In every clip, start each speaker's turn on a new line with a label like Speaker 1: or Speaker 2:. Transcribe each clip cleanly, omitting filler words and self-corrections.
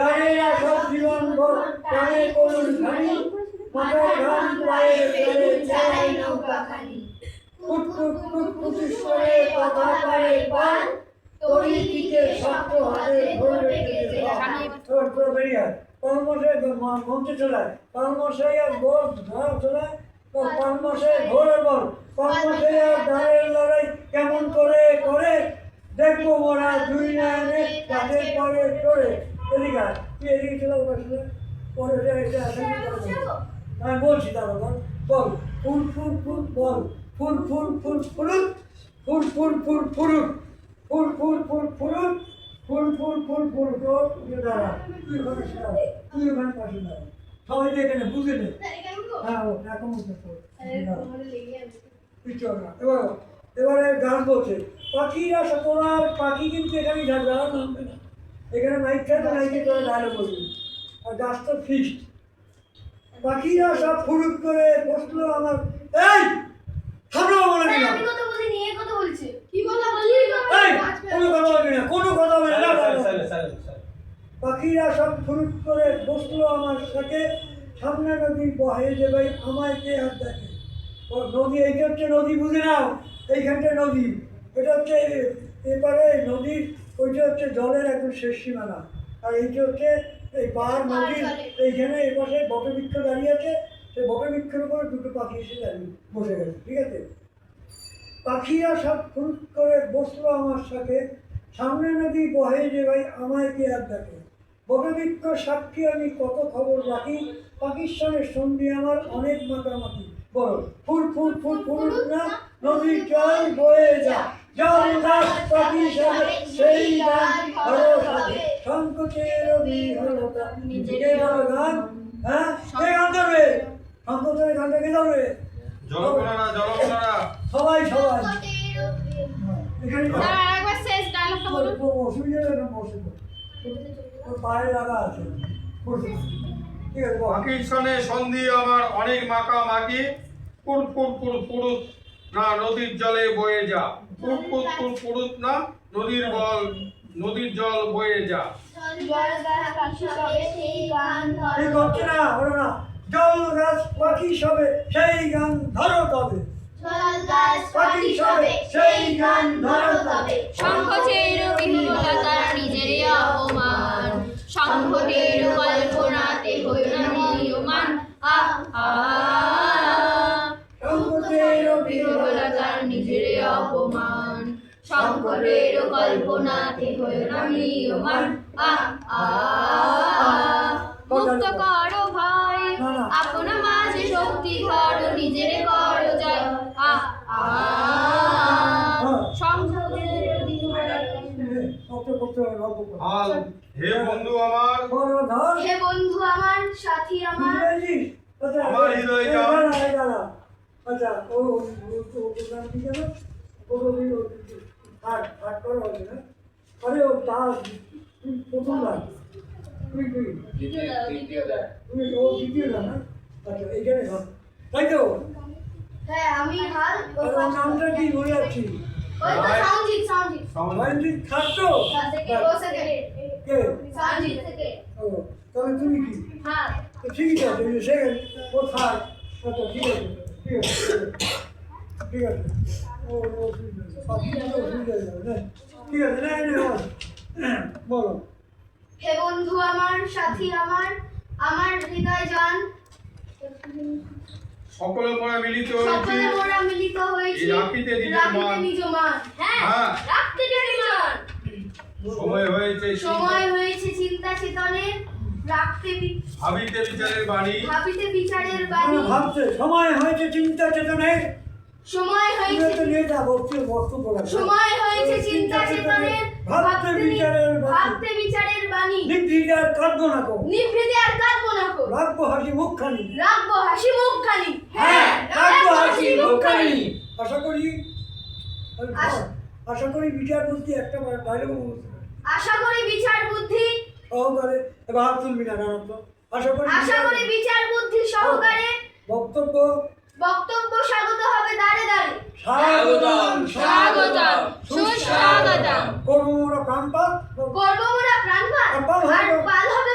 Speaker 1: গানেরা সব জীবন ভর প্রাণে করুন ঘানি মাথায় ঘাম পায়ে ফেলে চালাই নৌকা খানি কুটকুট কুটকুট করে কথা পারে পান তরি দিকে শক্ত হাতে ধরে রেখেছে তোর তোর বেরিয়া কর্মশাই মন্ত্রে চলায় কর্মশাই আর বল ধরা চলায় তো কর্মশাই ঘোরে বল কর্মশাই আর দাঁড়ের লড়াই কেমন করে করে দেখবো মোরা দুই নয়নে কাঠের পরে চড়ে এদিকে তুই এদিকে চলে বসলে পরে এটা আমি বলছি দাদা বল বল ফুল ফুল ফুল বল ফুল ফুল ফুল ফুলুক ফুল ফুল ফুল ফুলুক ফুল ফুল ফুল ফুলুক ফুল ফুল ফুল ফুল তোর দাঁড়া তুই ওখানে দাঁড়া তুই ওখানে পাশে দাঁড়া সবাই এখানে বুঝে নে হ্যাঁ ও এখন বুঝতে তুই চল না এবারে গান বলছে পাখিরা তোরা পাখি কিন্তু এখানেই থাকবে আর নামবে না এখানে মাইক থাকবে মাইকে তোরা ডায়লগ বলবি আর গাছ তো ফিক্সড পাখিরা সব ফুরুক করে বসলো আমার এই থামলো বলে দিলাম
Speaker 2: আমি কথা বলিনি এই কথা বলছে কি কথা বললি
Speaker 1: এই কোনো কথা বলবি না কোনো কথা বলবি না পাখিরা সব ফুরুক করে বসলো আমার সাথে সামনে নদী বহে যে ভাই আমায় কে হাত দেখে ও নদী এইটা হচ্ছে নদী বুঝে নাও এইখানটা নদী এটা হচ্ছে এপারে নদীর ওইটা হচ্ছে জলের একদম শেষ সীমানা আর এইটা হচ্ছে এই পাহাড় নদীর এইখানে এপাশে বটবৃক্ষ দাঁড়িয়ে আছে সেই বটবৃক্ষের উপরে দুটো পাখি এসে দাঁড়িয়ে বসে গেছে ঠিক আছে পাখিরা সব ফুরুক করে বসলো আমার সাথে সামনে নদী বহে যে ভাই আমায় কে আর দেখে বটবৃক্ষ সাক্ষী আমি কত খবর রাখি পাখির সঙ্গে সন্ধি আমার অনেক মাতামাতি বল ফুল ফুল ফুল ফুল না নদীর জল বয়ে যা জল গাছ পাখি সবে সেই গান ধরো সাথে সংকোচের বিহলতা নিজেকে বলো গান হ্যাঁ কে গান ধরবে সংকোচের গানটা কে ধরবে সবাই সবাই এখানে
Speaker 2: একবার শেষ ডায়লগটা বলুন
Speaker 1: অসুবিধা নেই বসে তোর পায়ে লাগা আছে ঠিক আছে
Speaker 3: পাখির সনে সন্ধি আমার অনেক মাকা মাকি পুর পুর পুর পুরুত না নদীর জলে বয়ে যা পুর পুর পুর পুরুত না নদীর জল বয়ে যা
Speaker 1: ঠিক হচ্ছে না ওরা না জল গাছ পাখি সবে সেই গান ধরো তবে পাখি সবে সেই গান ধরো তবে
Speaker 2: সংকোচের বিহ্বলতার নিজের অপমান সংকটের কল্পনাতে হইল না নিয়মান সংকটের বিহ্বলতার নিজের অপমান সংকটের কল্পনাতে হইল না নিয়মান মুক্ত করো ভাই আপনা মাঝে শক্তি ধরো নিজের করো জয় সংকটের
Speaker 3: হে বন্ধু আমার
Speaker 2: হে বন্ধু আমার সাথী আমার
Speaker 3: আমার হৃদয় গান
Speaker 1: আচ্ছা ও নাম কি জানো ও হাট হাট করা হবে না আরে ও তার প্রথম গান তুমি ও দ্বিতীয় গান না আচ্ছা এইখানে গান তাই তো
Speaker 2: হ্যাঁ আমি হাল
Speaker 1: ওর নামটা কি বলে যাচ্ছি
Speaker 2: ওই তো সাউন্ডজিৎ
Speaker 1: মহেন্দ্রিত খাট্টো কে
Speaker 2: সাউন্ডজিৎ থেকে
Speaker 1: ও তাহলে তুমি কি
Speaker 2: হ্যাঁ
Speaker 1: তো ঠিক আছে সেকেন্ড ও থার্ড আচ্ছা ঠিক আছে ঠিক আছে ঠিক আছে ও সব কিছু অসুবিধা যাবে না ঠিক আছে না বলো
Speaker 2: হে বন্ধু আমার সাথী আমার আমার হৃদয় জান
Speaker 3: সকলে মোরা মিলিত
Speaker 2: সকলে মোরা মিলিত হয়েছি
Speaker 3: রাখিতে
Speaker 2: নিজ মান হ্যাঁ রাখতে নিজ মান সময় হয়েছে চিন্তা চেতনের রাখতে
Speaker 3: ভাবিতে বিচারের বাণী
Speaker 1: ভাবছে সময় হয়েছে চিন্তা চেতনের
Speaker 2: সময় হয়েছে
Speaker 1: নিয়ে যা বস্তু বলা
Speaker 2: সময় হয়েছে চিন্তা চেতনের
Speaker 1: ভাবতে
Speaker 2: বিচারের বাণী
Speaker 1: নিভৃতে আর কাঁদবো না কো রাখবো হাসি মুখখানি
Speaker 2: হ্যাঁ
Speaker 1: রাখবো হাসি মুখখানি আশা করি বিচার বুদ্ধি একটা ডায়লগ বলতে
Speaker 2: আশা করি বিচার বুদ্ধি
Speaker 1: সহকারে এবার হাত তুলবি না জানো তো
Speaker 2: আশা করি বিচার বুদ্ধি সহকারে
Speaker 1: বক্তব্য
Speaker 2: স্বাগত হবে দাঁড়ে দাঁড়ে
Speaker 1: স্বাগতম
Speaker 2: সুস্বাগতম
Speaker 1: করবো মোরা প্রাণপাত
Speaker 2: আর পাল হবে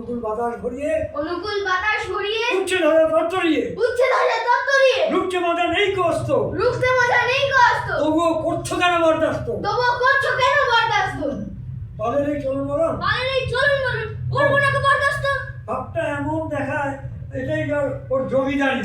Speaker 1: অনুকূল বাতাস ভরিয়ে
Speaker 2: অনুকূল বাতাস ভরিয়ে
Speaker 1: উচ্চ ধারা তত্তরিয়ে
Speaker 2: উচ্ছে ধরে তত্তরিয়ে
Speaker 1: রুখতে মজা নেই কষ্ট
Speaker 2: রুখতে মজা নেই কষ্ট
Speaker 1: তবুও করছো কেন বরদাস্ত
Speaker 2: তবুও করছো কেন বরদাস্ত
Speaker 1: বালের এই চলুন বলুন
Speaker 2: বালের এই চলুন বলুন করবো না তো বরদাস্ত
Speaker 1: ভাবটা এমন দেখায় এটাই ওর জমিদারি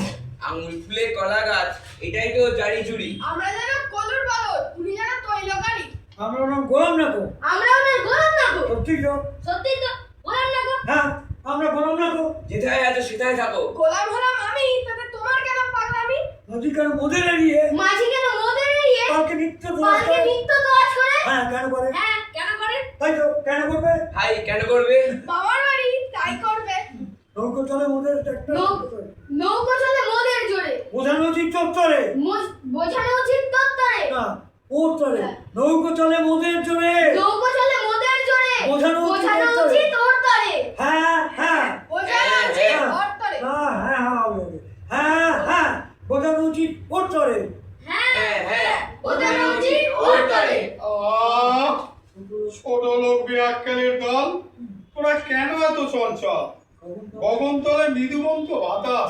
Speaker 4: আঙুল ফুলে কলা গাছ এটাই তো জারি জুড়ি।
Speaker 2: আমরা যেন কলুর বালক উনি যেন তৈলকারী
Speaker 1: আমরা ওরকম গোলাম না তো
Speaker 2: আমরা ওনার গোলাম না গো
Speaker 1: সত্যি তো
Speaker 2: সত্যি তো গোলাম না গো
Speaker 1: হ্যাঁ আমরা গোলাম না তো
Speaker 4: যেথায় আছো সেথায় থাকো।
Speaker 2: গোলাম হলাম আমি তাতে তোমার কেন পাগলামি
Speaker 1: নদী কেন মোদের এড়িয়ে
Speaker 2: মাঝি কেন মোদের এড়িয়ে
Speaker 1: পালকে নিত্য
Speaker 2: পালকে নিত্য দোয়াজ করে
Speaker 1: হ্যাঁ কেন করে
Speaker 2: হ্যাঁ কেন করে
Speaker 1: তাই তো কেন করবে
Speaker 4: ভাই কেন করবে?
Speaker 2: বাবার বাড়ি তাই করবে
Speaker 1: নৌকো চলে মোদের একটা
Speaker 2: নৌকো চলে মোদের জোরে
Speaker 1: বোঝানো উচিত চত্বরে
Speaker 2: বোঝানো উচিত তত্তরে
Speaker 1: না ওর তরে নৌকো চলে মোদের জোরে
Speaker 2: নৌকো চলে মোদের জোরে
Speaker 1: বোঝানো
Speaker 2: উচিত ওর তরে
Speaker 1: হ্যাঁ হ্যাঁ
Speaker 2: বোঝানো উচিত ওর তরে
Speaker 1: না হ্যাঁ হ্যাঁ হবে হবে। হ্যাঁ হ্যাঁ বোঝানো উচিত ওর তরে
Speaker 2: হ্যাঁ হ্যাঁ বোঝানো উচিত ওর তরে
Speaker 3: আহ, ছোট লোক বিরাক্কেলের দল, তোরা কেন এত চঞ্চল? গগনতলে মৃদুমন্ত বাতাস,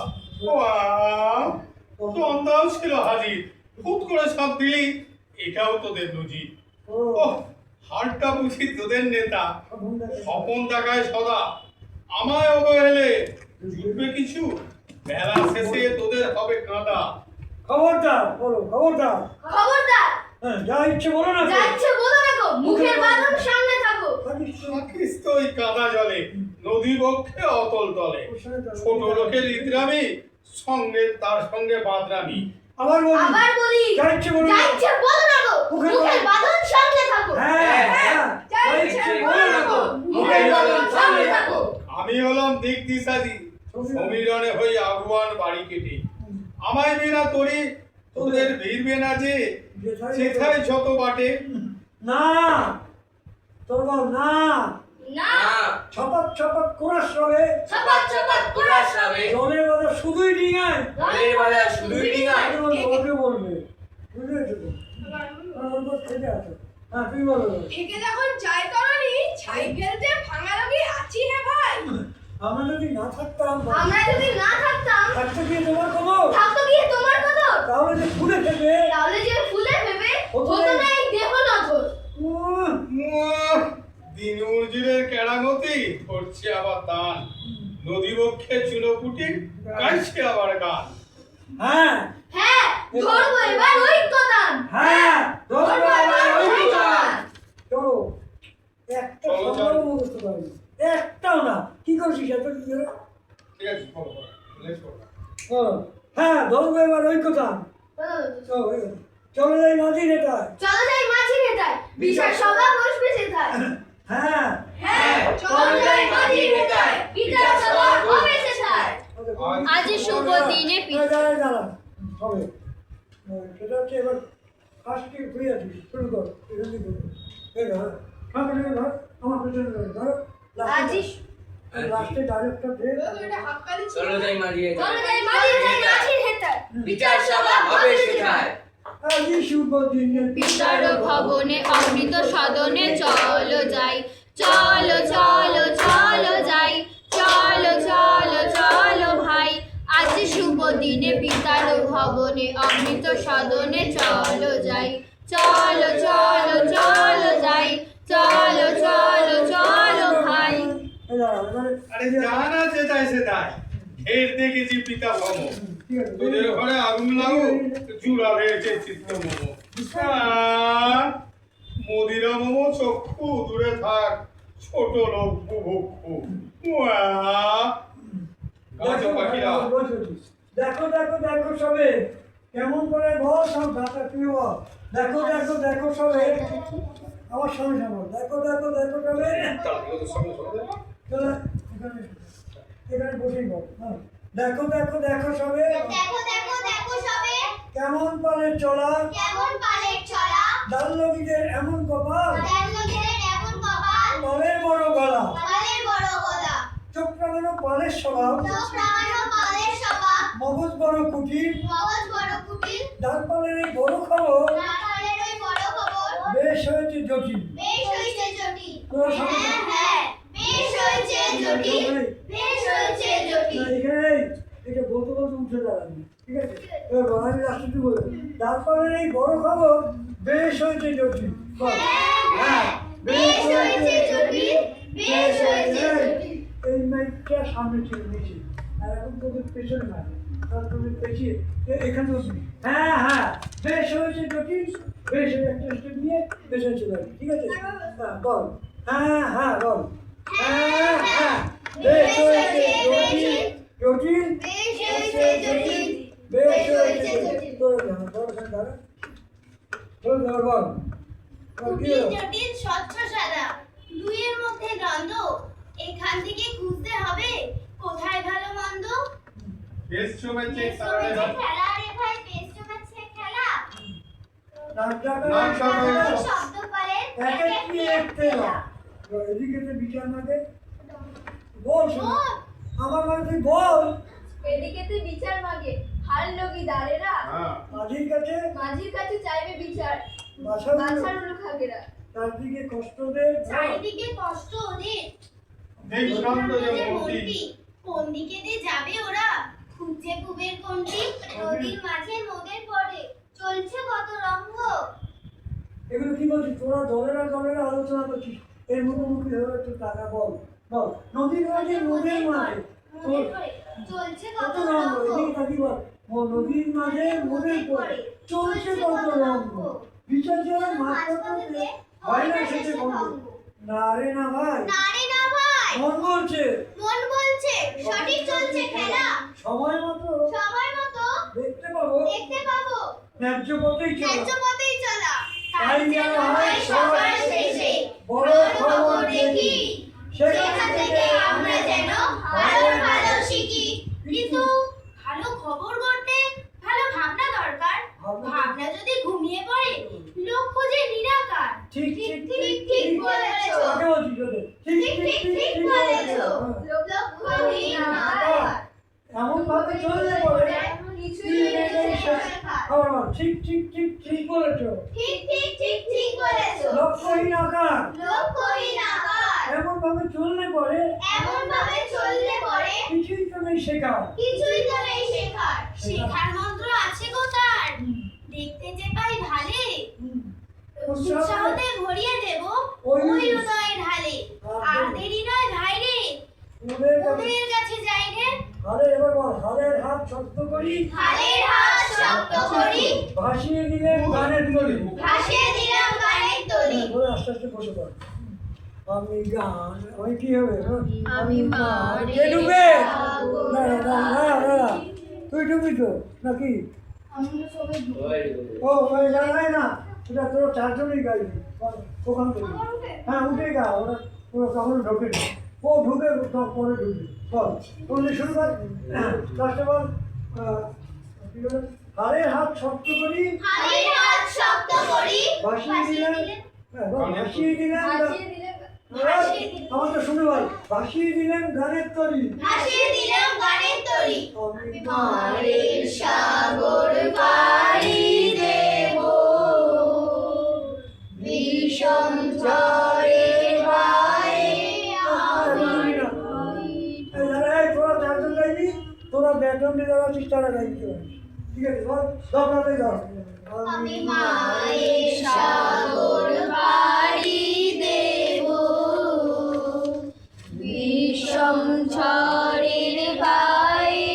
Speaker 3: চন্দাও ছিল হাজির, হুট করে সব দিলি, এটাও তোদের নজির।
Speaker 1: ও
Speaker 3: ওহ, হাড়টা বুঝি তোদের নেতা, স্বপন দেখায় সদা, আমায় অবহেলে জুটবে কিছু, বেলা শেষে তোদের হবে কাঁদা।
Speaker 1: খবরদার বলো খবরদার
Speaker 2: খবরদার
Speaker 1: হ্যাঁ যা ইচ্ছে বলো না তো।
Speaker 2: যাচ্ছে বলো না গো মুখের বাঁধন সামনে থাকো
Speaker 3: থাকিস তো ওই কাদা জলে, নদী বক্ষে অতল তলে, ছোট লোকের ইতরামি, সঙ্গে তার সঙ্গে বাদরামি।
Speaker 1: আবার বলি
Speaker 2: আবার বলি
Speaker 1: যা ইচ্ছে বলো না।
Speaker 2: যাচ্ছে বলো না গো মুখের বাঁধন সামনে থাকো
Speaker 1: হ্যাঁ হ্যাঁ যা
Speaker 2: যাচ্ছে
Speaker 1: ইচ্ছে
Speaker 2: বলো না গো মুখের বাঁধন সামনে থাকো
Speaker 3: আমি হলাম দিক দিশাদি, সমীরণে হই আগুয়ান বাড়ি কেটে, আমায় বিনা তরি তোদের ভিড়বে না যে, যেথায় যত বাটে।
Speaker 1: না তোর বল না
Speaker 2: না
Speaker 1: ছপাক ছপাক কোরাস রবে
Speaker 2: ছপাক ছপাক কোরাস হবে
Speaker 1: জলের বাজার শুধুই ডিঙায়
Speaker 4: জলের বাজার শুধুই ডিঙায়।
Speaker 1: ওকে বলবে বুঝেছো তো ওর থেকে আছে হ্যাঁ তুই বলো
Speaker 2: একে যখন যায় তরণী ছাই ফেলতে ভাঙা লাগি আছি হে ভাই
Speaker 1: আমরা যদি না থাকতাম
Speaker 2: আমরা যদি না থাকতাম
Speaker 1: থাকতে গিয়ে তোমার খবর
Speaker 2: থাকতো কি তোমার কথা
Speaker 1: তাহলে যে ফুলে থেকে
Speaker 2: তাহলে যে ফুলে ভেবে
Speaker 1: হতো
Speaker 2: হতো
Speaker 1: না
Speaker 2: না এই দেহ নথর
Speaker 3: দিন উর্জিরের কেড়াগতি করছে আবার তান, নদী বক্ষে চুনোপুটি গাইছে আবার গান।
Speaker 1: হ্যাঁ
Speaker 2: হ্যাঁ ধরবো এবার ঐক্যতান
Speaker 1: হ্যাঁ
Speaker 2: ধরবো এবার ঐক্যতান
Speaker 1: চলো একটা
Speaker 3: চলো,
Speaker 1: সংগ্রাম
Speaker 3: চলো।
Speaker 1: মুখস্থ পারি একটাও না কি করছিস এত কি করে
Speaker 3: ঠিক আছে বলো, বলো, let's go.
Speaker 1: বলো হ্যাঁ ধরবো এবার ঐক্যতা চলো যাই নদী নেতা
Speaker 2: চলো যাই মাঝি নেতায় বিশাল সভা বসবে সেথায়
Speaker 1: হ্যাঁ
Speaker 2: হ্যাঁ চলো যাই মাঝি নেতায় বিশাল সভা হবে সেথায় আজ শুভ দিনে
Speaker 1: দাঁড়া দাঁড়া হবে সেটা হচ্ছে এবার ফার্স্টে ফ্রি আছি শুরু কর এখান থেকে এই ধর ধর আমার পেছনে ধর
Speaker 2: আজি
Speaker 1: লাস্টে ডাইরেক্টর দে
Speaker 4: চলো যাই মারিয়ে
Speaker 2: চলো যাই মাঝি নেতায়
Speaker 4: বিচার সভা হবে সেথায়।
Speaker 1: আজি শুভ দিনে
Speaker 2: বিচার ভবনে অমৃত সদনে চলো যাই চলো চলো চলো যাই চলো চলো চলো ভাই আজ শুভ দিনে বিচার ভবনে অমৃত সদনে চলো যাই চলো চলো চলো যাই চলো চলো চলো ভাই
Speaker 3: আরে জানা যেটাই সেটাই, ঢের দেখেছি পিতা ভম, তোদের ঘরে আগুন লাগুক, চূড়া হয়েছে চিত্ত মোমো। মদিরা মোমো চক্ষু দূরে থাক, ছোট লোক বুভুক্ষু। গাছ পাখিরা
Speaker 1: দেখো দেখো দেখো সবে কেমন করে বল সব ডাটা তুই বল দেখো দেখো দেখো সবে আমার সঙ্গে সঙ্গে দেখো দেখো দেখো সবে চলো এখানে বসেই বল হ্যাঁ দেখো দেখো দেখো সবে
Speaker 2: দেখো দেখো দেখো সবে
Speaker 1: কেমন পালে চলা
Speaker 2: কেমন পালের ছড়া
Speaker 1: দাল্লবীদের এমন কপাল
Speaker 2: দাল্লগের এমন কপাল
Speaker 1: পালের বড় গলা
Speaker 2: পালের বড় গলা
Speaker 1: চোখ রাঙানো পালের স্বভাব
Speaker 2: চোখ রাঙানো পালের সভা
Speaker 1: মগজ বড় কুটির
Speaker 2: মগজ বড় কুটির
Speaker 1: ডালপালের এই বড় খবর
Speaker 2: নাটালের ওই বড় খবর
Speaker 1: বেশ হয়েছে জটিল
Speaker 2: বেশ হয়েছে জটি
Speaker 1: তোরা সবাই
Speaker 2: হ্যাঁ হ্যাঁ বেশ হয়েছে জটি
Speaker 1: উঠে দাঁড়াবি, ঠিক আছে? এবার বাঙালি রাষ্ট্রটি বলে তারপরে এই বড় খবর, বেশ হয়েছে জটিল। বল। হ্যাঁ, বেশ হয়েছে জটিল, বেশ হয়েছে জটিল। এই মাইকটা সামনে ছিল নিচে, আর এখন তোদের পেছনে মারে, আর তোদের পেছিয়ে এখানে উঠবি। হ্যাঁ হ্যাঁ, বেশ হয়েছে জটিল, বেশ হয়ে একটা স্টেপ নিয়ে পেছনে চলে আসবি, ঠিক আছে? হ্যাঁ বল। হ্যাঁ হ্যাঁ বল। হ্যাঁ হ্যাঁ, বেশ হয়েছে জটিল, জটিল,
Speaker 2: বেশ হয়েছে জটিল,
Speaker 1: বেশ হয়েছে জটিল। তোর দাঁড়া, তোর দাঁড়া, তোর দাঁড়া, বল। বল, কি
Speaker 5: জটিল
Speaker 1: হলো?
Speaker 5: জটিল স্বচ্ছ সাদা দুইয়ের মধ্যে দ্বন্দ্ব এখান থেকে খুঁজতে হবে কোথায় ভালো মন্দ
Speaker 3: বেশ জমেছে
Speaker 5: বেশ
Speaker 3: তাহলে
Speaker 5: জমেছে খেলা রে ভাই বেশ জমেছে খেলা
Speaker 1: নাক ডাকা,
Speaker 3: নাক ডাকা।
Speaker 5: শব্দ পারে
Speaker 1: এক একটি একতে না। এদিকে তো বিচার না দে। বল শোন। আমার মানে তুই বল।
Speaker 2: এদিকে তুই বিচার মাগে, হার লগি দাঁড়েরা,
Speaker 3: হ্যাঁ
Speaker 1: মাঝির কাছে
Speaker 2: মাঝির কাছে চাইবে বিচার,
Speaker 1: বাছার
Speaker 2: বাছার উলু খাগেরা।
Speaker 1: চারদিকে কষ্ট দে।
Speaker 5: চারিদিকে কষ্ট ওদের
Speaker 3: এই ভ্রান্ত যে
Speaker 5: ওদের
Speaker 3: মূর্তি
Speaker 5: মূর্তি কোন দিকে দিয়ে যাবে ওরা খুঁজছে কুবের কোনটি নদীর মাঝে নদের পড়ে চলছে কত রঙ্গ
Speaker 1: এগুলো কি বলছিস? তোরা দলেরা দলেরা আলোচনা করছিস, এর মুখোমুখি হয়ে একটু টাকা বল। বল, নদীর মাঝে নদীর মাঝে
Speaker 5: নদের পড়ে চলছে
Speaker 1: কত
Speaker 5: কত
Speaker 1: রঙ,
Speaker 5: রঙ্গ
Speaker 1: এদিকে থাকি বল। নদীর মাঝে নদীর পরে চলছে কত রঙ। বিচার যারা মাঝপথে হয় না সেটা বন্ধ। না রে না ভাই,
Speaker 5: না রে না ভাই
Speaker 1: মন বলছে
Speaker 5: মন বলছে সঠিক চলছে খেলা
Speaker 1: সময় মতো
Speaker 5: সময় মতো
Speaker 1: দেখতে পাবো
Speaker 5: দেখতে পাবো
Speaker 1: ন্যায্য পথেই
Speaker 5: ন্যায্য
Speaker 1: চলা।
Speaker 5: পথেই চলা
Speaker 1: তাই যেন হয় সবার শেষে বড় খবর দেখি,
Speaker 5: সেখান থেকে আমরা যেন ভালো ভালো শিখি কিন্তু ভালো খবর করতে ভালো ভাবনা দরকার ভাবনা যদি ঘুমিয়ে পড়ে লক্ষ্য যে নিরাকার
Speaker 1: ঠিক
Speaker 5: ঠিক ঠিক ঠিক বলেছো
Speaker 1: আগে বলছি তোদের। ঠিক
Speaker 5: ঠিক ঠিক ঠিক বলেছো লক্ষ্যহীন আকার
Speaker 1: এমন ভাবে চললে পরে
Speaker 5: কিছুই নেই শেখার।
Speaker 1: আবার বল, ঠিক ঠিক ঠিক ঠিক বলেছো।
Speaker 5: ঠিক ঠিক ঠিক ঠিক বলেছো
Speaker 1: লক্ষ্যহীন আকার
Speaker 5: লক্ষ্যহীন আকার
Speaker 1: এমন ভাবে চললে পরে
Speaker 5: এমন ভাবে চললে পরে
Speaker 1: কিছুই তো নেই শেখার।
Speaker 5: কিছুই তো নেই শেখার শেখার মন্ত্র আছে গো তার দেখতে যে পাই ভালে উৎসাহতে ভরিয়ে দেব ওই হৃদয়ে ঢালে আর দেরি নয় ভাই রে
Speaker 1: ওদের কাছে
Speaker 5: ওদের কাছে যাই রে
Speaker 1: হারে এবার বল, হারের হাত শক্ত করি
Speaker 5: হালের হাত শক্ত করি
Speaker 1: ভাসিয়ে দিলেন গানের তরি।
Speaker 5: ভাসিয়ে দিলাম গানের তলি
Speaker 1: বলে আস্তে আস্তে বসে পড়। আমি গান, ওই কি হবে?
Speaker 2: আমি মারে
Speaker 1: কে ডুবে?
Speaker 2: সাগর
Speaker 1: না না না না না, তুই ডুবি তো নাকি?
Speaker 2: আমরা সবাই
Speaker 1: ও ওই জানাই না, এটা তোর চারজনই গাইবি ওখান থেকে। হ্যাঁ উঠে গা, ওরা ওরা তখন ঢোকে নি। ও ঢুকে পরে ঢুকবি। বল, বললি শুরু কর। লাস্টে বল, কি বলে? হারের হাত শক্ত করি
Speaker 5: হালের হাত শক্ত করি
Speaker 1: ভাসিয়ে দিলেন, হ্যাঁ, বল, ভাসিয়ে দিলেন
Speaker 2: ভাসিয়ে দিলে
Speaker 1: আমার তো শুনে বল, ভাসিয়ে দিলেন গানের তরি।
Speaker 5: ভাসিয়ে দিলাম গানের তলি
Speaker 1: আমি
Speaker 5: মারের সাগর পাড়ি দেব বিষম ঝড়ের বায়ে
Speaker 1: তোরা চারজন গাইবি, তোরা ব্যাটন দিয়ে দেওয়া তারা গাইতে পারিস, ঠিক আছে? বল, দরকারই ধর।
Speaker 5: আমি মায়ের সাগর পাড়ি দেব
Speaker 2: বিষম ঝড়ের বায়ে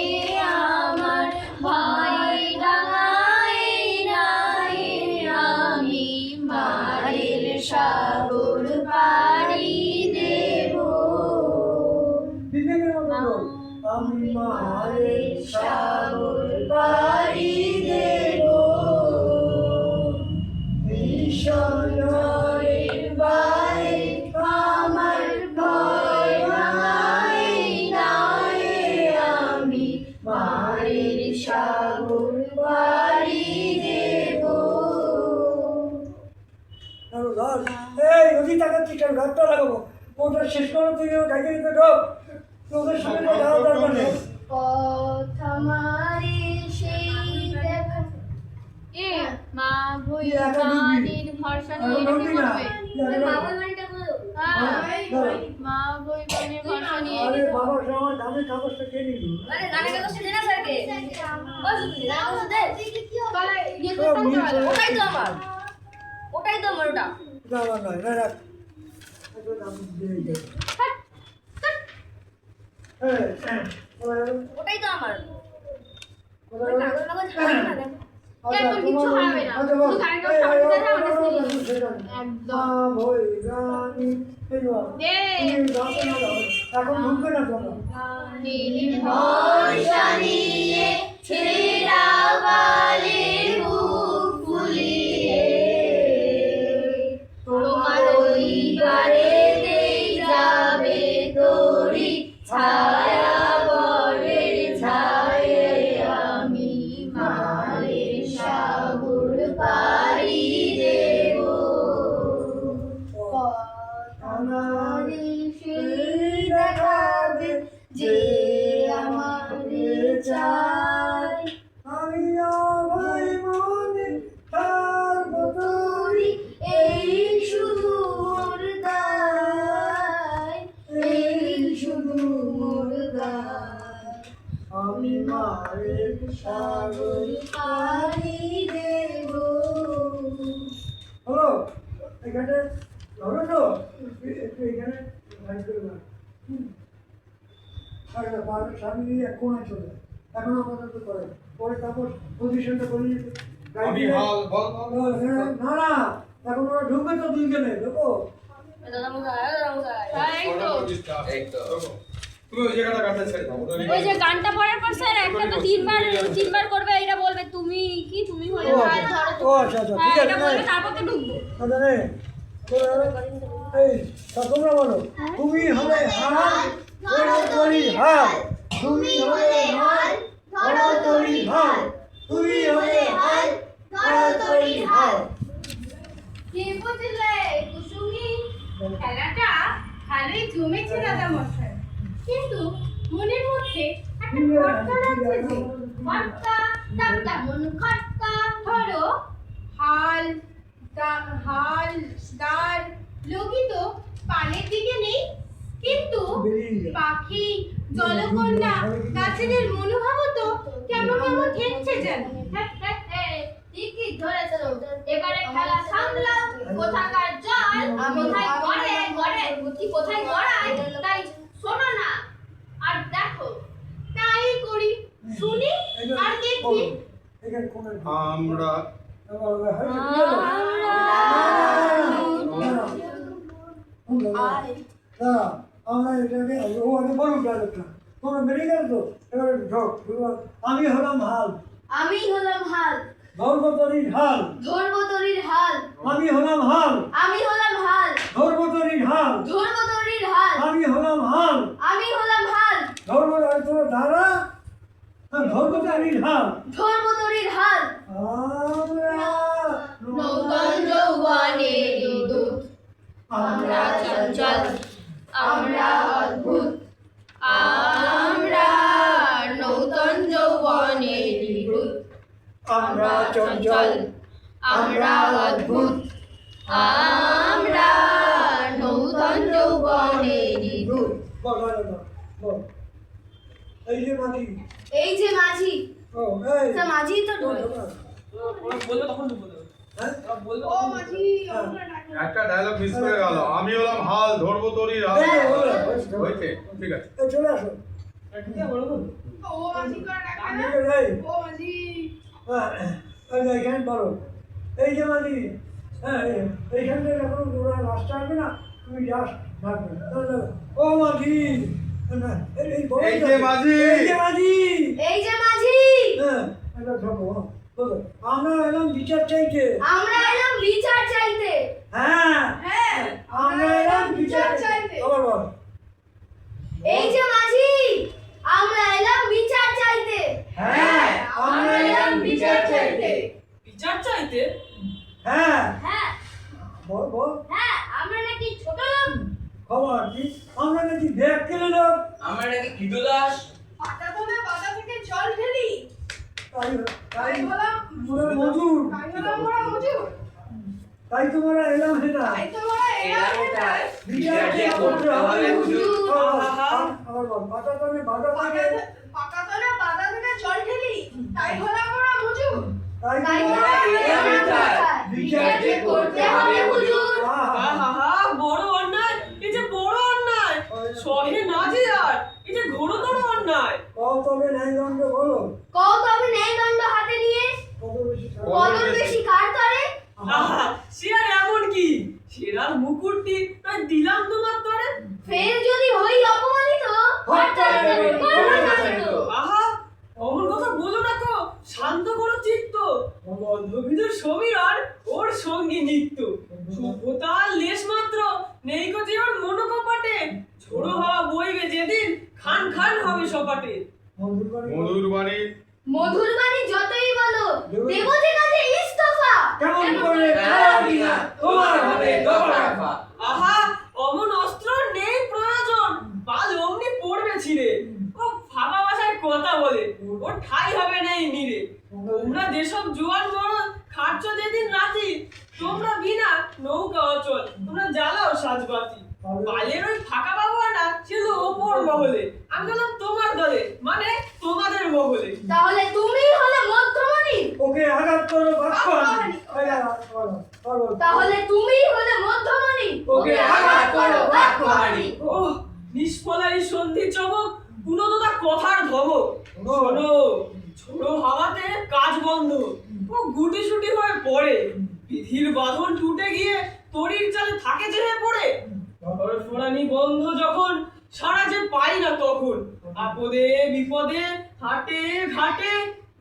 Speaker 2: আমার ভাই ডাঙায় নাই, আমি মারের সাগর পাড়ি দেব।
Speaker 1: বিবেকের মতো বল, আমি মায়ের সাগর পাড়ি দেব ভীষণ ঝড়ের বায়ে আমার ভয় নাই নাই, আমি মায়ের সাগর পাড়ি দেব। এই নদী তাকাচ্ছি কেন? ঘাটটা লাগাবো, ওটা শেষ করো, তুই গাইতে দিতে ঢোক, তোদের সঙ্গে তো যাওয়া দরকার নেই।
Speaker 2: পথ আমারে সেই দেখা এ মা বই মানির ভরসা নিয়ে এটা কি করবে?
Speaker 5: বাবা গানটা বলো
Speaker 2: হ্যাঁ, মা বই মানির ভরসা নিয়ে
Speaker 1: আরে বাবা আমার গানে গানের কাগজটা কে নিল?
Speaker 2: আরে গানের কাগজটা দে না স্যারকে। বস তুমি গানের কাগজটা দে। তাহলে ইয়ে
Speaker 1: সব
Speaker 2: করতাম
Speaker 1: মিল
Speaker 2: তো
Speaker 1: করে-
Speaker 2: ওটাই তো আমার। ওটাই তো আমার ওটা।
Speaker 1: না আমার নয়, না রাখ। এখন আমি দিয়ে দিই।
Speaker 2: হাট, হাট,
Speaker 1: হ্যাঁ, কোথায় গেল?
Speaker 2: ওটাই তো আমার।
Speaker 1: কোথায় গেল?
Speaker 2: কাগজ কাগজ হারাবে না দেখো।
Speaker 1: আচ্ছা,
Speaker 2: এরপর কিচ্ছু
Speaker 1: তোমার-
Speaker 2: হারাবে না।
Speaker 1: আচ্ছা,
Speaker 2: শুধু
Speaker 1: বল।
Speaker 2: গানের
Speaker 1: এই,
Speaker 2: কাগজটা
Speaker 1: এই,
Speaker 2: আমার
Speaker 1: এই,
Speaker 2: কাছে আমার কাছে
Speaker 1: এই,
Speaker 2: নিয়ে
Speaker 1: এই,
Speaker 2: নিও।
Speaker 1: এই,
Speaker 2: একদম।
Speaker 1: ভই গানি, এই বল।
Speaker 2: দে।
Speaker 1: তুমি গাতে না দাও। এখন ঢুকবে না তোমরা।
Speaker 2: নীল বর্ষা নিয়ে ছেঁড়া বালির বুক ফুলিয়ে তোমার ওই বাড়িতেই যাবে তোরি ছায়া বরের ছায়ে আমি মায়ের সাগর পাড়ি দেব
Speaker 1: আমার
Speaker 2: সেই দেখাবে যে আমাদের চাই
Speaker 1: আমি অভয় মনে থাকবো তোরি,
Speaker 2: এই শুধু মোর দায় এই শুধু মোর দায়
Speaker 1: আমি মায়ের সাগর।
Speaker 2: পাড়ি দেব
Speaker 1: হলো এখানে ধরো তো একটু এখানে লাইট করে দাও। স্বামী দিয়ে এক কোণায় চলে যায়। এখন আমাদের তো করে পরে তারপর পজিশনটা করে নিতে
Speaker 3: আমি হাল বল বল।
Speaker 1: না না এখন ওরা ঢুকবে তো দুইজনে দেখো।
Speaker 2: দাদা মশাই এই তো
Speaker 4: এই তো।
Speaker 3: তুমি ওই জায়গাটা কাটতে ছেড়ে দাও।
Speaker 2: ওই যে গানটা পড়ার পর স্যার একটা তো তিনবার করবে এটা বলবে তুমি কি তুমি হলে
Speaker 1: ও
Speaker 2: হাল
Speaker 1: আচ্ছা,
Speaker 2: ধরো
Speaker 1: ও আচ্ছা আচ্ছা
Speaker 2: হ্যাঁ
Speaker 1: ঠিক
Speaker 2: এটা
Speaker 1: আছে
Speaker 2: বলবে তারপর তো ঢুকবো
Speaker 1: আচ্ছা রে এই তা তোমরা বলো তুমি হবে হাল ধরো তরি হাল, তুমি হবে হাল ধরো তরি হাল, তুমি হবে হাল ধরো তরি হাল।
Speaker 5: কে বুঝলে কুসুমি খেলাটা ভালোই জমেছে দাদা মশাই, কিন্তু মনের মধ্যে একটা খটকা লাগছে যে খটকা তার মন খটকা। ধরো হাল হাল দার লোকই তো পানের দিকে নেই, কিন্তু পাখি জলকন্যা গাছেদের মনোভাবও তো কেমন কেমন ঠেকছে যেন।
Speaker 2: ঠিকই ধরেছো এবারে খেলা সামলাও কোথাকার জল কোথায় গড়ে গড়ে বুদ্ধি কোথায় গড়ায় তাই শোনো না আর দেখো
Speaker 5: তাই করি, শুনি আর দেখি।
Speaker 1: এখানে কোন
Speaker 3: আমরা
Speaker 1: আমরা এটাকে ও আগে বলুন ডায়লগটা তোমরা বেরিয়ে গেল তো এবারে ঢোক আমি হলাম হাল
Speaker 2: আমি হলাম হাল
Speaker 1: ধর্মতরীর হাল
Speaker 2: ধরবো তরির হাল
Speaker 1: আমি হলাম হাল
Speaker 2: আমি হলাম হাল
Speaker 1: ধর্মতরীর হাল
Speaker 2: ধরবো তরির হাল
Speaker 1: আমি হলাম হাল
Speaker 2: আমি হলাম হাল
Speaker 1: ধর্ম তোর ধারা ধর্মতরীর হাল
Speaker 2: ধরবো তরির হাল
Speaker 1: আমরা
Speaker 2: নৌতন যৌবনের দূত আমরা চঞ্চল আমরা অদ্ভুত আমরা নৌতন যৌবনের দূত
Speaker 1: আমরা চঞ্চল
Speaker 2: আমরা অদ্ভুত আমরা নৌতন যৌবনের দূত
Speaker 1: বল বল এই যে মাটি
Speaker 2: এই যে মাঝি
Speaker 1: ও এই
Speaker 2: তা মাঝি তো ঢোল
Speaker 1: হ্যাঁ
Speaker 5: ও মাঝি
Speaker 3: একটা ডায়লগ মিস করে গেল। আমি হলাম হাল ধরবো তরির হাল।
Speaker 1: এই বলো,
Speaker 3: হয়েছে ঠিক আছে।
Speaker 1: এই চলে আসো
Speaker 5: ও মাঝি করে ডাকা না।
Speaker 1: এই
Speaker 5: ও মাঝি
Speaker 1: এইখানে বলো এই যে মাঝি হ্যাঁ এইখানটা যখন ওরা রাস্তা আসবে না তুমি যাস থাকবে ও মাঝি
Speaker 3: এই যে মাঝি।
Speaker 1: এই যে মাঝি
Speaker 2: এই যে মাঝি
Speaker 1: হ্যাঁ এটা ধরো বলো আমরা এলাম বিচার চাইতে
Speaker 2: আমরা এলাম বিচার চাইতে
Speaker 1: হ্যাঁ
Speaker 5: হ্যাঁ
Speaker 1: আমরা এলাম বিচার চাইতে আবার বল
Speaker 2: এই যে মাঝি আমরা এলাম বিচার চাইতে
Speaker 1: হ্যাঁ আমরা এলাম
Speaker 5: বিচার চাইতে।
Speaker 6: বিচার চাইতে
Speaker 1: হ্যাঁ
Speaker 2: হ্যাঁ
Speaker 1: বল বল
Speaker 2: হ্যাঁ আমরা নাকি ছোট লোক
Speaker 1: খবর কি আমরা নাকি ব্যাগ কিনে লোক
Speaker 4: আমরা নাকি কীটদাস।
Speaker 5: পাতা তোলা পাতা থেকে জল ঢেলি,
Speaker 1: তাই
Speaker 5: তাই হলাম
Speaker 1: তোরা মজুর
Speaker 5: তাই হলাম মোরা মজুর,
Speaker 1: তাই তোমরা এলাম সেটা
Speaker 5: তাই তো মোরা এলাম
Speaker 4: এলাম
Speaker 5: এটাই।
Speaker 1: বিচার
Speaker 4: বিচার যে করতে হবে হুজুর।
Speaker 1: আবার পর্বত পাতাতনে বাধা থাকে
Speaker 5: পাকাতলে বাধা থেকে জল ঢেলি তাই হলো আমরা হুজুর
Speaker 1: তাই
Speaker 5: তাই
Speaker 1: বলে
Speaker 5: বিচার যে করতে হবে হুজুর
Speaker 6: আহা বড় অন্যায়, এই যে বড় অন্যায়, সহে না যে আর এই যে ঘোরতর অন্যায়।
Speaker 1: কও তবে ন্যায়দণ্ড বলো
Speaker 5: কও তবে ন্যায়দণ্ড হাতে নিয়ে
Speaker 1: কত বেশি
Speaker 5: কদর বেশি কার তরে
Speaker 6: আহা সে আর এমন কি, সেরার মুকুটটি তাই দিলাম তোমার তরে।
Speaker 5: ফের যদি হই অপমানিত হরতালে করবে শাসিত
Speaker 6: আহা অমন কথা বলো না তো, শান্ত করো চিত্ত। বন্ধবিদুর সমীরণ ওর সঙ্গী নিত্য, সভ্যতার লেশ মাত্র নেই গো যে ওর মনোকপাটে। ঝোড়ো হওয়া বইবে যেদিন খান খান হবে সপাটে।
Speaker 3: মধুর বাণী
Speaker 5: মধুর বাণী যতই বলো দেবতে কাছে ইস্তফা
Speaker 1: কেমন করে খাওয়াবি না তোমার হবে দফা
Speaker 6: আহা অমন অস্ত্র নেই প্রয়োজন, পাল অমনি পড়বে ছিঁড়ে। ও ফাঁকা ভাষায় কথা বলে, ওর ঠাই হবে না এই নিরে। তোমরা যেসব জোয়ান বড় খাচ্ছ যেদিন রাতি, তোমরা বিনা নৌকা অচল, তোমরা জ্বালাও সাজবাতি। পালের ওই ফাঁকা বাবুয়াটা ছিল ওপর মহলে, আমি বললাম তোমার দলে মানে তোমাদের মহলে।
Speaker 5: তাহলে তুমি হলে মধ্যমণি
Speaker 1: ওকে আঘাত করো বাক্যহানি পর্বত
Speaker 5: তাহলে তুমি হলে মধ্যমণি
Speaker 1: ওকে আঘাত করো বাক্যহানি
Speaker 6: ও নিষ্ফলা এই সন্ধি চমক, পুনদা কথার ধমক। শোনো ছোড়ো হাওয়াতে কাজ বন্ধ, ও গুটি সুটি হয়ে পড়ে। বিধির বাঁধন টুটে গিয়ে তরির চালে থাকে যে পড়ে। ফোড়ানি বন্ধ যখন সারা যে পাই না তখন, আপদে বিপদে হাটে ঘাটে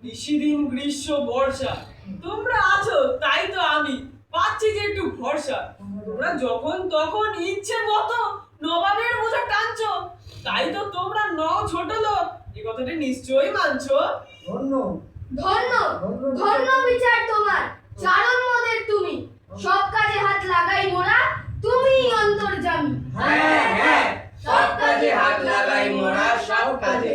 Speaker 6: নিশিদিন গ্রীষ্ম বর্ষা। তোমরা আছো তাই তো আমি পাচ্ছি যে একটু ভরসা। তোমরা যখন তখন ইচ্ছে মতো নবাবের বোঝা টানছো, তাই তো তোমরা নও ছোট লোক, এই কথাটা নিশ্চয়ই মানছো।
Speaker 1: ধন্য
Speaker 5: ধন্য ধন্য বিচার তোমার চারণ মদের তুমি সব কাজে হাত লাগাই মোরা তুমি অন্তর্যামী
Speaker 4: হ্যাঁ হ্যাঁ সব কাজে হাত লাগাই মোরা সব কাজে।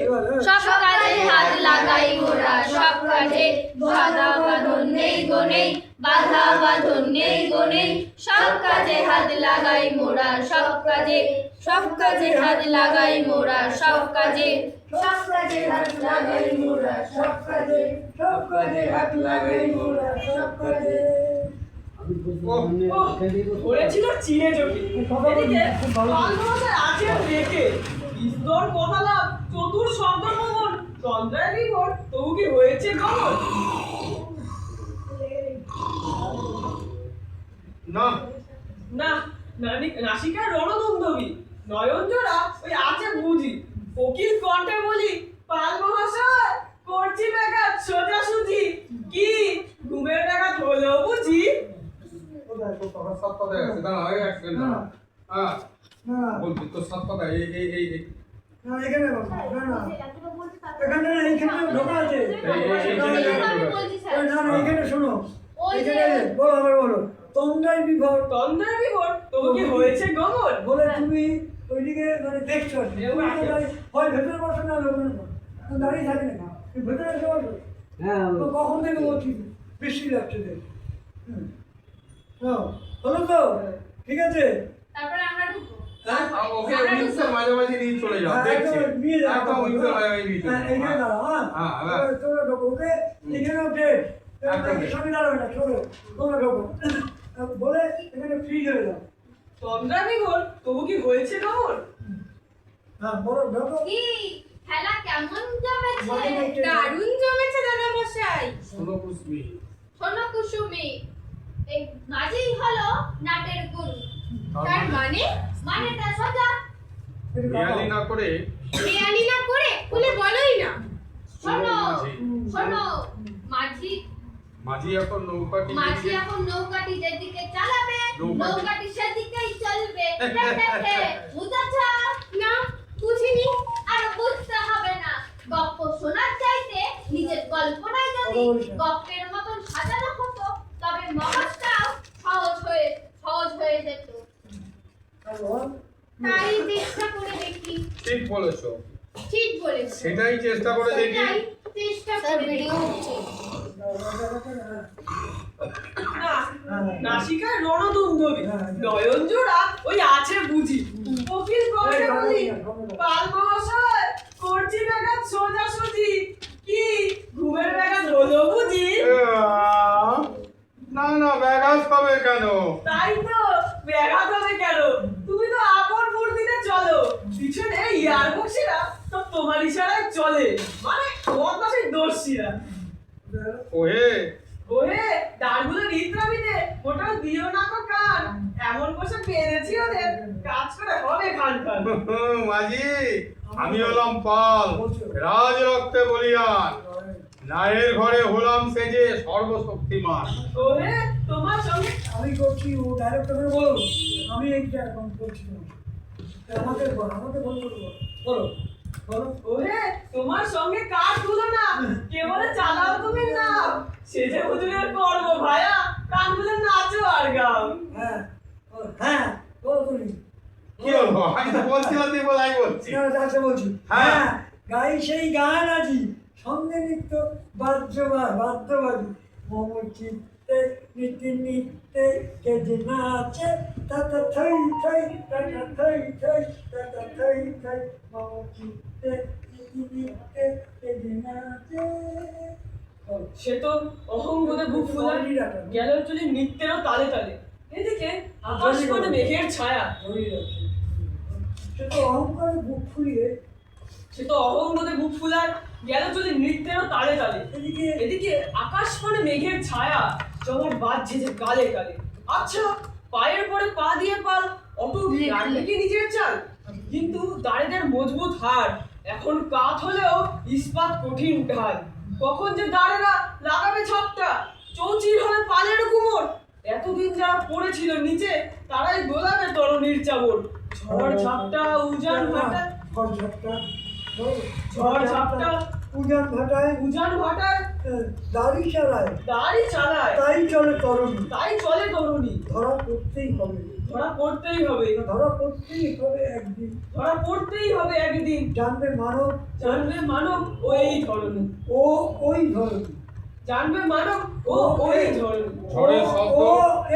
Speaker 2: সব কাজে হাত লাগাই মোরা সব কাজে, বাধা বাঁধন নেই গো নেই, বাধা বাঁধন নেই গো নেই। সব কাজে হাত লাগাই মোরা সব কাজে, সব কাজে হাত লাগাই মোরা সব কাজে।
Speaker 1: সব কাজে হাত লাগাই মোরা সব কাজে সব কাজে হাত লাগাই মোরা সব কাজে
Speaker 6: ধরেছিল চিনে চোখে, এদিকে পালভাষায় আছে রেখে ইস্তর কথালাভ চতুর শব্দ ভবন তন্দ্রায় বিভোর, তবু কি হয়েছে গমন।
Speaker 3: না
Speaker 6: না নাসিকার রণদুন্দবী নয়ন জোড়া ওই আছে বুঝি। কোকিল কণ্ঠে বলি পাল মহাশয় করছি ব্যাঘাত সোজাসুজি, কি ঘুমের ব্যাঘাত হলো বুঝি।
Speaker 3: সাত কথা গেছে দাঁড়া এক সেকেন্ড
Speaker 1: না
Speaker 3: হ্যাঁ
Speaker 1: না
Speaker 3: বলছি তো সাত কথা এই এই এই এই
Speaker 1: না এখানে বল, না না এখানে না, এইখানে ঢোকা আছে না না এখানে শোনো এখানে বলো আবার বলো তন্দ্রায় বিভোর
Speaker 6: তন্দ্রায় বিভোর, তবু কি হয়েছে গমন।
Speaker 1: বলে তুমি ওইদিকে মানে দেখছো আর কি। তুমি তো হয় ভেতরে বসো না ওখানে বসো। দাঁড়িয়ে থাকি না তুমি ভেতরে এসে বসো তো কখন থেকে বলছি বৃষ্টি লাগছে দেখ হলো তো ঠিক আছে
Speaker 2: তারপরে আমরা ঢুকবো।
Speaker 1: হ্যাঁ
Speaker 3: ওকে উইন্ডসের মাঝামাঝি নিয়ে চলে যাও দেখছি
Speaker 1: নিয়ে যাও
Speaker 3: একদম উইন্ডসের মাঝামাঝি নিয়ে চলে
Speaker 1: হ্যাঁ এইখানে দাঁড়াও হ্যাঁ
Speaker 3: হ্যাঁ, হ্যাঁ।
Speaker 1: তোমরা ঢোকো ওকে এখানেও ডেট
Speaker 3: একদম।
Speaker 1: সঙ্গে দাঁড়াবে না চলো তোমরা ঢোকো বলে এখানে ফ্রি হয়ে যাও
Speaker 6: তন্দ্রায় বিভোর, তবু কি হয়েছে গমন।
Speaker 1: হ্যাঁ বলো ঢোকো
Speaker 2: কি খেলা কেমন জমেছে?
Speaker 1: জমেছে।
Speaker 2: দারুণ জমেছে দাদা মশাই।
Speaker 3: শোনো কুসমি
Speaker 2: শোনো কুসুমি, এই মাঝেই হলো নাটের গুরু। তার মানে মানেটা সোজা,
Speaker 3: রিয়ালি না করে
Speaker 2: রিয়ালি না করে বলে বলোই না। শোনো
Speaker 3: মাঝি।
Speaker 2: শোনো মাঝি
Speaker 3: মাঝি এখন নৌকাটি
Speaker 2: মাঝি এখন নৌকাটি যেদিকে চালাবে
Speaker 3: নৌকাটি-
Speaker 2: নৌকাটি সেদিকেই চলবে। বুঝেছ না? বুঝিনি, আর বুঝতে হবে না। গল্প শোনার চাইতে নিজের কল্পনায় যদি গল্পের মতন সাজানো হতো, তবে মগজটাও সহজ হয়ে যেত। তাই চেষ্টা করে দেখি।
Speaker 3: ঠিক বলেছো
Speaker 2: ঠিক বলেছ।
Speaker 3: সেটাই চেষ্টা করে দেখি
Speaker 2: সেটাই চেষ্টা করে ভিডিও হচ্ছে।
Speaker 6: নাসিকায় রণদুন্দবী নয়ন জোড়া ওই আছে বুঝি। কোকিল কণ্ঠে বলি পাল মহাশয় ব্যাঘাত হবে কেন? তুমি তো আপন ফুর্তিতে চলো, পিছনে ইয়ারবক্সেরা তো তোমার ইশারায় চলে, মানে বদমাশের দর্শীরা।
Speaker 3: ওহে
Speaker 6: ওহে, ডালগুলো নিদ্রাবি দে, ওটাও দিও না তো কান, এমন বসে পেরেছি ওদের, কাজ করে হবে খান খান।
Speaker 3: মাঝি, আমি হলাম পাল, রাজ রক্তে বলিয়ান, নায়ের ঘরে হলাম সেজে সর্বশক্তিমান।
Speaker 6: ওহে, তোমার সঙ্গে
Speaker 1: আমি করছি, ও ডাইরেক্ট করে বলো, আমি এইটা এখন করছি না। আমাকে বলো, আমাকে বলো, বলো বলো।
Speaker 6: ওহে, তোমার সঙ্গে কার তুলনা, কেবলে চালাও তুমি নাও, সেজে হুজুরের কর্ম ভায়া, কান খুলে নাচো আর গাও।
Speaker 1: হ্যাঁ বলো, হ্যাঁ বলো তুমি।
Speaker 3: কি হলো? আমি তো বলছিলাম তুই বল, আমি বলছি।
Speaker 1: না, যাচ্ছে বলছি।
Speaker 3: হ্যাঁ।
Speaker 1: হ্যাঁ, গাই সেই গান আজি, সঙ্গে নৃত্য বাদ্যবাদী, মোমর চিত্তে নিত্যে নিত্যে কে যে নাচে, তাতা থই থই, তাতা থই থই, তাতা থই থই, মোমর চিত্তে নিত্যে নিত্যে কে যে নাচে। বলো।
Speaker 6: সে তো অহংবোধে বুক ফুলার গেল চলে নৃত্যেরও তালে তালে, এদিকে আকাশ মানে মেঘের ছায়া।
Speaker 1: ধরে রাখছি। সে তো অহংকারে বুক ফুলিয়ে
Speaker 6: সে তো অহংবোধে বুক ফুলার গেল চলে নৃত্যেরও তালে তালে,
Speaker 1: এদিকে
Speaker 6: এদিকে আকাশ মানে মেঘের ছায়া, জমাট বাজছে যে কালে কালে। আচ্ছা, পায়ের পরে পা দিয়ে পাল, অটুট রাখবে কি নিজের চাল? কিন্তু দাঁড়েদের মজবুত হাড় এখন কাত হলেও ইস্পাত কঠিন ঢাল। কখন যে দাঁড়েরা লাগাবে ছাপটা, চৌচির হবে পালের কুমোর, এতদিন যারা পড়েছিল নিচে তারাই দোলাবে তরুণীর চাবর। ঝড় ঝাপটা উজান ভাটা, ঝড় ঝাপটা
Speaker 1: উজান ভাটায়
Speaker 6: উজান ভাটায়
Speaker 1: দাড়ি চালায়,
Speaker 6: দাড়ি চালায়,
Speaker 1: তাই চলে তরুণী।
Speaker 6: তাই চলে তরুণী।
Speaker 1: ধরা পড়তেই হবে,
Speaker 6: ধরা পড়তেই হবে,
Speaker 1: ধরা পড়তেই হবে একদিন।
Speaker 6: ধরা পড়তেই হবে একদিন,
Speaker 1: জানবে মানব,
Speaker 6: জানবে মানব ও এই ধরনী,
Speaker 1: ও ওই ধরনী,
Speaker 6: জানবে মানব ও ওই ধরনী,
Speaker 3: ঝড়ের শব্দ,
Speaker 1: ও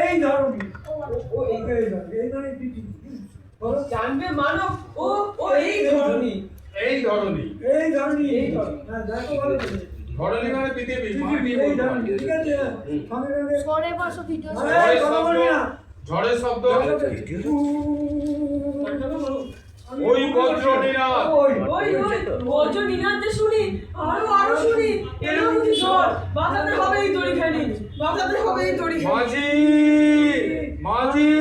Speaker 1: এই ধরনী,
Speaker 6: ও এই
Speaker 1: এই ধরনী, এই মানে পৃথিবী। বলো,
Speaker 6: জানবে মানব ও ও এই ধরনী,
Speaker 3: এই ধরনী।
Speaker 1: এই ধরনী,
Speaker 6: এই ধরনী।
Speaker 1: হ্যাঁ, দেখো ভালো করে।
Speaker 3: ধরনী মানে পৃথিবী, মাটি
Speaker 1: পৃথিবী, এই
Speaker 3: বলতে
Speaker 1: ধরনী,
Speaker 3: পারি।
Speaker 1: ঠিক আছে? সঙ্গে সঙ্গে
Speaker 2: পরে বসো ভিডিও
Speaker 1: আরে,
Speaker 3: ঝড়ের
Speaker 1: কথা
Speaker 3: শব্দ,
Speaker 1: বলবি না।
Speaker 3: ঝড়ের শব্দ,
Speaker 1: আমি
Speaker 3: ওই বজ্র নিনাদ,
Speaker 1: ওই
Speaker 6: ওই ওই বজ্র নিনাদ যে শুনি, আরো শুনি, এলো বুঝি ঝড়, বাঁচাতে হবে এই তড়িখানি, বাঁচাতে হবে এই তড়িখানি।
Speaker 3: মাঝি, মাঝি,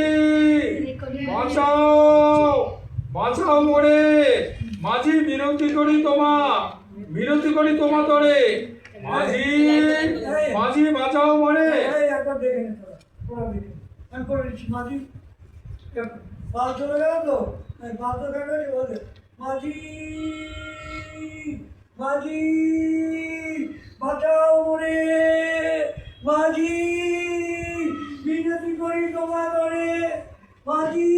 Speaker 3: বাঁচাও, বাঁচাও মোরে, মাঝি মিনতি করি তোমা, মিনতি করি তোমা তরে, মাঝি, মাঝি বাঁচাও মোরে।
Speaker 1: এই একবার দেখে নে তোরা, তোরা দেখে নে। আমি করে দিচ্ছি, মাঝি পাল চলে গেল তো, এই পাল তো কেটে গেছে, বলে মাঝি, মাঝি বাঁচাও মোরে, মাঝি বিনতি করি তোমার ধরে, মাঝি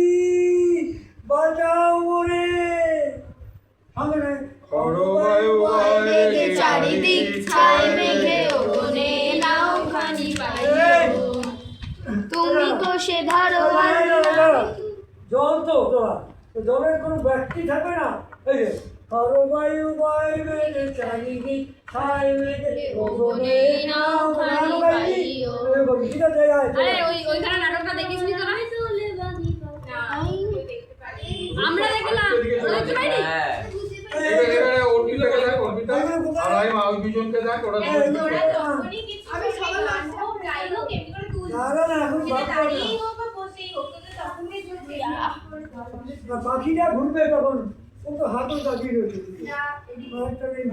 Speaker 1: বাঁচাও মোরে। সঙ্গে নে,
Speaker 3: করবায়ু
Speaker 2: মেঘে চারিদিক ছাই মেঘে ওগনে নাও খানি পাইও, তুমি তো সে ধারো
Speaker 1: জল তো তোরা, তো জলের কোনো ব্যক্তি থাকবে না। এই যে বায়ু বাইবে চারিদিক ছাই মেঘে ওগনে নাও খানি পাইও। ঠিক আছে,
Speaker 2: আরে ওইখানে নাটকটা দেখিস নি তোরা? আমরা দেখলাম, তোরা দেখতে পাইনি?
Speaker 4: হ্যাঁ,
Speaker 3: এবারে অর্পিতা কে দেখ, অর্পিতা, আর ওই দুজনকে দেখ, ওরা
Speaker 5: আমি সবার লাস্টে যাই হোক এমনি করে তুলছি,
Speaker 1: না না, এখন
Speaker 5: সেটা দাঁড়িয়েই হোক বা বসেই হোক, তোদের তখনই চলছে।
Speaker 1: পাখিটা ঘুরবে তখন, ও তো হাতও দাঁড়িয়ে রয়েছে। আরেকটা নেই,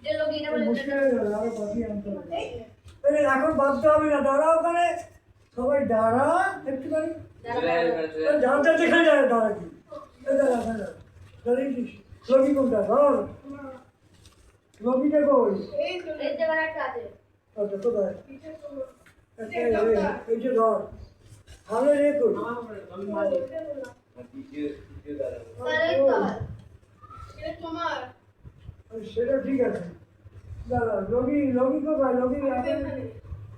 Speaker 5: যে লোক এটা বলে
Speaker 1: মুশকিল হয়ে যাবে, আরো পাখি আনতে হবে। এই এখন বাঁধতে হবে না, দাঁড়া ওখানে, সবাই দাঁড়া একটুখানি, জানতে যেখানে যায় দাঁড়া কি, এই দাঁড়া দাঁড়া দাঁড়িয়েছিস। লবি কোনটা ধর, লবিটা কই?
Speaker 5: এই জায়গায় একটা আছে,
Speaker 1: আচ্ছা কোথায়? এই যে ধর, ভালো রে কই,
Speaker 5: তাহলে তো এটা তোমার
Speaker 1: সেটা ঠিক আছে। দাঁড়া, লগি লগি কোথায়? লগি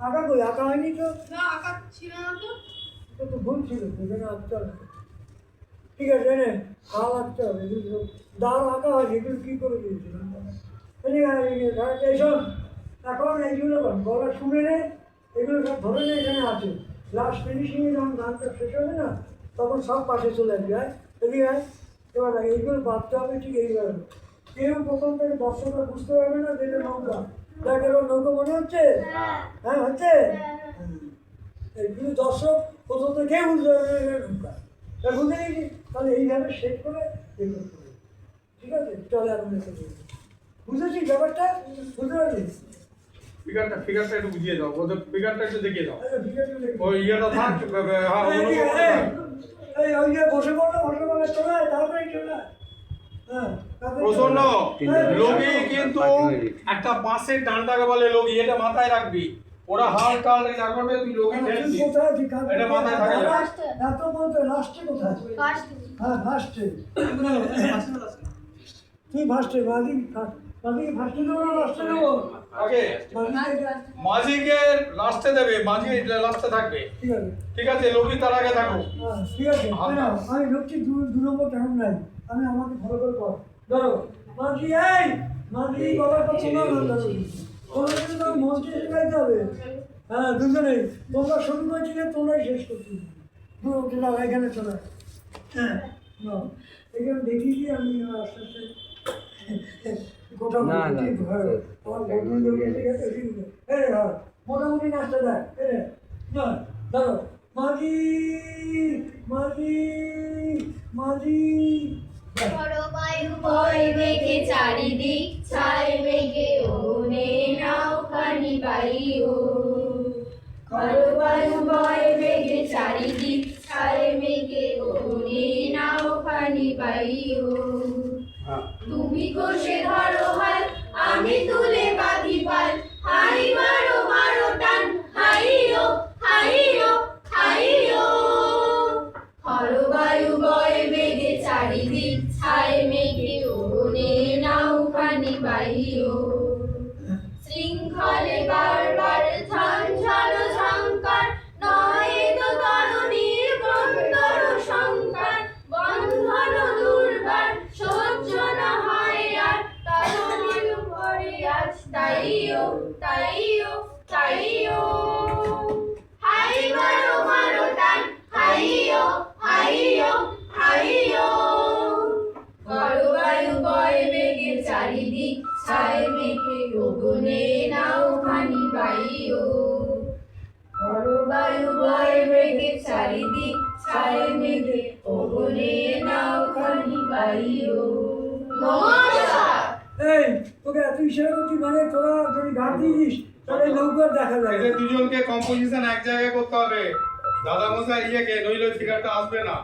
Speaker 1: আঁকা কই? আঁকা হয়নি তো,
Speaker 5: না আকাশ ছিল না তো,
Speaker 1: তো তো ভুল ছিল, সেখানে আঁকতে হবে। ঠিক আছে, এনে হাল আঁকতে হবে, এগুলো দাঁড় আঁকা হয়, এগুলো কী করে দিয়েছিলাম? এই শোন, এখন এইগুলো গলা শুনে নে, এগুলো সব ধরে নে, এখানে আছে। লাস্ট ফিনিশিংয়ে যখন গানটা শেষ হবে না, তখন সব পাশে চলে আসবে, হ্যাঁ এদিকে হ্যাঁ। এবার এইগুলো ভাবতে হবে ঠিক এইভাবে। কেউ প্রথম থেকে দর্শকরা বুঝতে পারবে না যে এটা নৌকা। দেখ এবার নৌকা মনে হচ্ছে, হ্যাঁ হচ্ছে। এইগুলো দর্শক প্রথম থেকে কেউ বুঝতে পারবে না এটা নৌকা। তা বুঝে গেছি, তাহলে এইভাবে শেষ করে এ করতে হবে। ঠিক আছে, চলে এখন এসে বুঝেছি ব্যাপারটা, বুঝতে পারছিস?
Speaker 3: ফিগারটা একটু বুঝিয়ে দাও, ওদের ফিগারটা একটু দেখিয়ে দাও।
Speaker 1: আচ্ছা ঠিক আছে,
Speaker 3: ওই ইয়েটা থাক, হ্যাঁ অনুভব
Speaker 1: এই ওই যে বসে পড়লো, চলে আয়, তাড়াতাড়ি চলে আয়। হ্যাঁ তাড়াতাড়ি
Speaker 3: প্রসন্ন
Speaker 1: চলে আয়।
Speaker 3: লগি কিন্তু একটা বাঁশের ডান্ডাকে বলে লগি, এটা মাথায় রাখবি। ওরা হাল টাল রাখবে, তুই লগি ঠেলবি।
Speaker 1: কোথায় ঠিক আছে?
Speaker 3: এটা মাথায় থাকে না।
Speaker 1: এত বলতে লাস্টে কোথায়? হ্যাঁ ফার্স্টে। তুই ফার্স্টে, মাঝি ফার্স্টে দেবো না লাস্টে দেবো?
Speaker 3: আগে মাঝিকে লাস্টে দেবে, মাঝি লাস্টে থাকবে।
Speaker 1: ঠিক আছে,
Speaker 3: ঠিক আছে, লগি তার আগে থাকো।
Speaker 1: হ্যাঁ ঠিক আছে। আমি ঢুকছি দু নম্বর টাইম নাই, আমি আমাকে ভালো করে কর। ধরো মাঝি, এই মাঝি বাবার কথা শোনা না, ধরো ওরা কিন্তু মঞ্চে শেখাইতে হবে। হ্যাঁ দুজনেই, তোমরা শুরু করেছিলে তোমরাই শেষ করছি। চলো এখানে চলে আয়। হ্যাঁ না এখানে দেখিয়েছি আমি আস্তে আস্তে গোটা মোটামুটি নাচটা দেয়। না ধরো মাঝি মাঝি মাঝি,
Speaker 2: ঝড়ো বায়ু বয় বেগে চারিদিক, ছায় মেঘে ওনে নাওখানি বাইও। ঝড়ো বায়ু বয় বেগে চারিদিক, ছায় মেঘে ওনে নাওখানি বাইও। তুমি কষে ধরো হাল, আমি তুলে বাঁধি পাল, হাই মারো মারো টান, হাইও হাইও হাইও। ঝড়ো বায়ু বয় বেগে চারিদিক, ছায় মেঘে ওড়নে নাওখানি বাইও। শৃঙ্খলে বারবার ঝঞ্ঝালো ঝঙ্কার, নয় তো তরুণীর বন্দর সংকার। বন্ধন দুর্বার সহ্য না হয় আর, তরুণীর উপরে আজ তাইও তাইও তাইও। হাই মারো মারো টান, হাইও হাইও হাইও। ঝড়ো বায়ু বয় বেগে চারিদিক, ছায় মেঘে গগনে নাওখানি বাইও। ঝড়ো বায়ু বয় বেগে চারিদিক, ছায় মেঘে গগনে নাওখানি বাইও। নমস্কার।
Speaker 1: এই তোকে এত ইশারা করছি, মানে তোরা যদি গান দিস তাহলে নৌকার দেখা যাবে।
Speaker 3: এদের দুজনকে কম্পোজিশন এক জায়গায় করতে হবে। দাদা মশাই ইয়েকে, নইলে ফিগারটা আসবে না।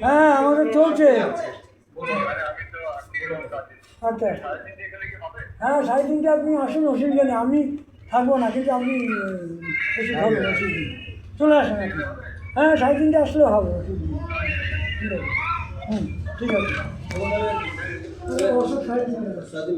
Speaker 1: হ্যাঁ আমাদের চলছে। আচ্ছা হ্যাঁ 3:30 আপনি আসুন, অসুবিধা নেই, আমি থাকবো না, কিন্তু আপনি এসে ধরবেন, অসুবিধা নেই। চলে আসেন আপনি। হ্যাঁ 3:30 আসলেও হবে, অসুবিধা নেই। ঠিক আছে, ঠিক আছে। অশোক 3:30।